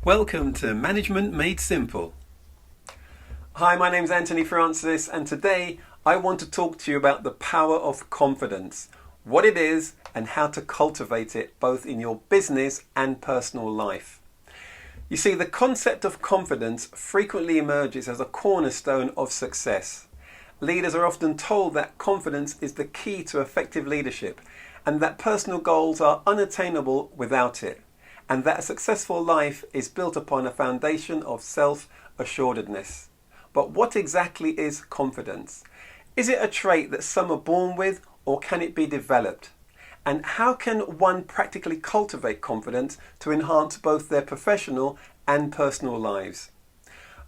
Welcome to Management Made Simple. Hi, my name's Anthony Francis, and today I want to talk to you about the power of confidence, what it is and how to cultivate it both in your business and personal life. You see, the concept of confidence frequently emerges as a cornerstone of success. Leaders are often told that confidence is the key to effective leadership and that personal goals are unattainable without it, and that a successful life is built upon a foundation of self-assuredness. But what exactly is confidence? Is it a trait that some are born with, or can it be developed? And how can one practically cultivate confidence to enhance both their professional and personal lives?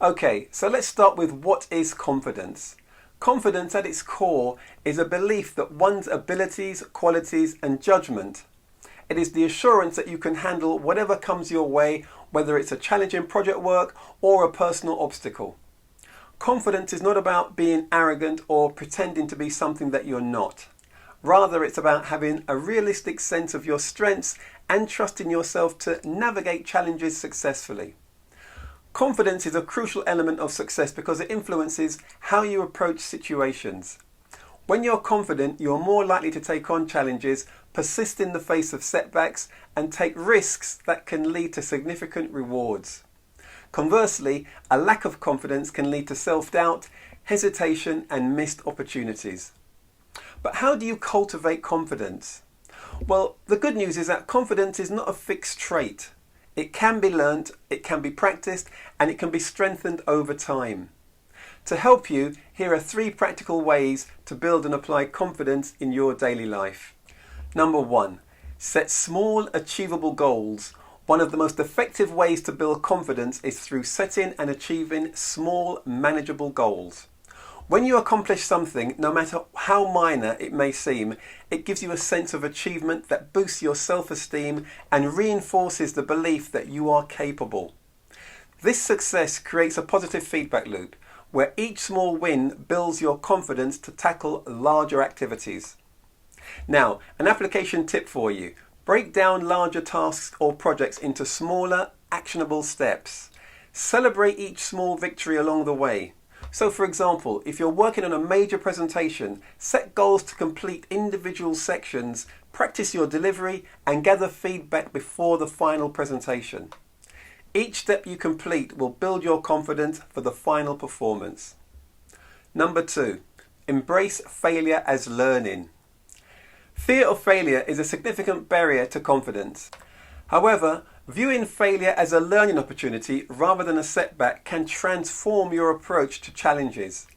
Okay, so let's start with what is confidence. Confidence at its core is a belief that one's abilities, qualities and judgment. It is the assurance that you can handle whatever comes your way, whether it's a challenging project work or a personal obstacle. Confidence is not about being arrogant or pretending to be something that you're not. Rather, it's about having a realistic sense of your strengths and trusting yourself to navigate challenges successfully. Confidence is a crucial element of success because it influences how you approach situations. When you're confident, you're more likely to take on challenges, persist in the face of setbacks, and take risks that can lead to significant rewards. Conversely, a lack of confidence can lead to self-doubt, hesitation, and missed opportunities. But how do you cultivate confidence? Well, the good news is that confidence is not a fixed trait. It can be learnt, it can be practiced, and it can be strengthened over time. To help you, here are 3 practical ways to build and apply confidence in your daily life. Number 1, set small, achievable goals. One of the most effective ways to build confidence is through setting and achieving small, manageable goals. When you accomplish something, no matter how minor it may seem, it gives you a sense of achievement that boosts your self-esteem and reinforces the belief that you are capable. This success creates a positive feedback loop, where each small win builds your confidence to tackle larger activities. Now, an application tip for you. Break down larger tasks or projects into smaller, actionable steps. Celebrate each small victory along the way. So, for example, if you're working on a major presentation, set goals to complete individual sections, practice your delivery, and gather feedback before the final presentation. Each step you complete will build your confidence for the final performance. Number 2, embrace failure as learning. Fear of failure is a significant barrier to confidence. However, viewing failure as a learning opportunity rather than a setback can transform your approach to challenges.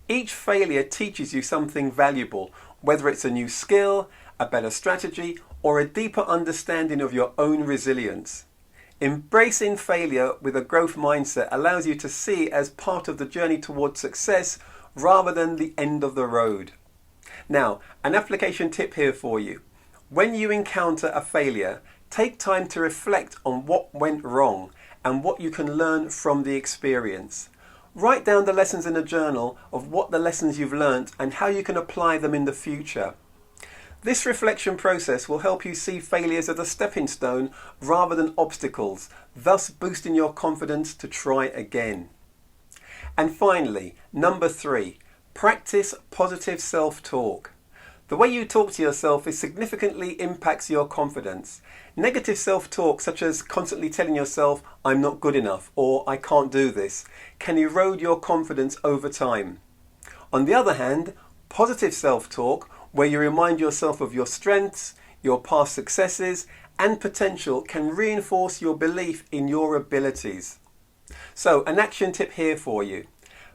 Each failure teaches you something valuable, whether it's a new skill, a better strategy, or a deeper understanding of your own resilience. Embracing failure with a growth mindset allows you to see it as part of the journey towards success rather than the end of the road. Now, an application tip here for you. When you encounter a failure, take time to reflect on what went wrong and what you can learn from the experience. Write down the lessons in a journal of what the lessons you've learned and how you can apply them in the future. This reflection process will help you see failures as a stepping stone rather than obstacles, thus boosting your confidence to try again. And finally, number 3, practice positive self-talk. The way you talk to yourself significantly impacts your confidence. Negative self-talk, such as constantly telling yourself, "I'm not good enough," or "I can't do this," can erode your confidence over time. On the other hand, positive self-talk, where you remind yourself of your strengths, your past successes, and potential, can reinforce your belief in your abilities. So, an action tip here for you.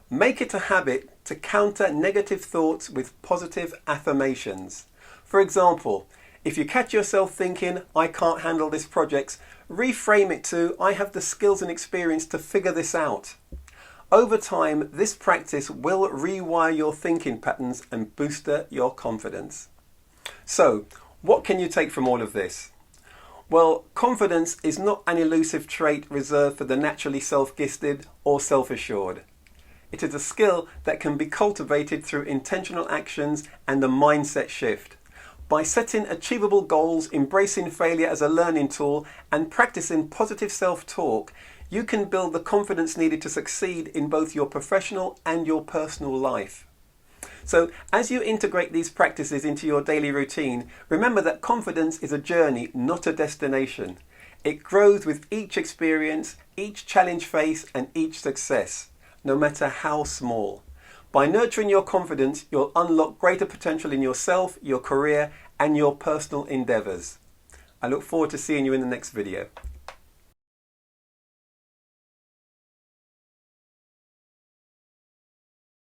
Make it a habit to counter negative thoughts with positive affirmations. For example, if you catch yourself thinking, "I can't handle this project," reframe it to, "I have the skills and experience to figure this out." Over time, this practice will rewire your thinking patterns and boost your confidence. So, what can you take from all of this? Well, confidence is not an elusive trait reserved for the naturally self-gifted or self-assured. It is a skill that can be cultivated through intentional actions and a mindset shift. By setting achievable goals, embracing failure as a learning tool, and practicing positive self-talk, you can build the confidence needed to succeed in both your professional and your personal life. So, as you integrate these practices into your daily routine, remember that confidence is a journey, not a destination. It grows with each experience, each challenge faced, and each success, no matter how small. By nurturing your confidence, you'll unlock greater potential in yourself, your career, and your personal endeavors. I look forward to seeing you in the next video.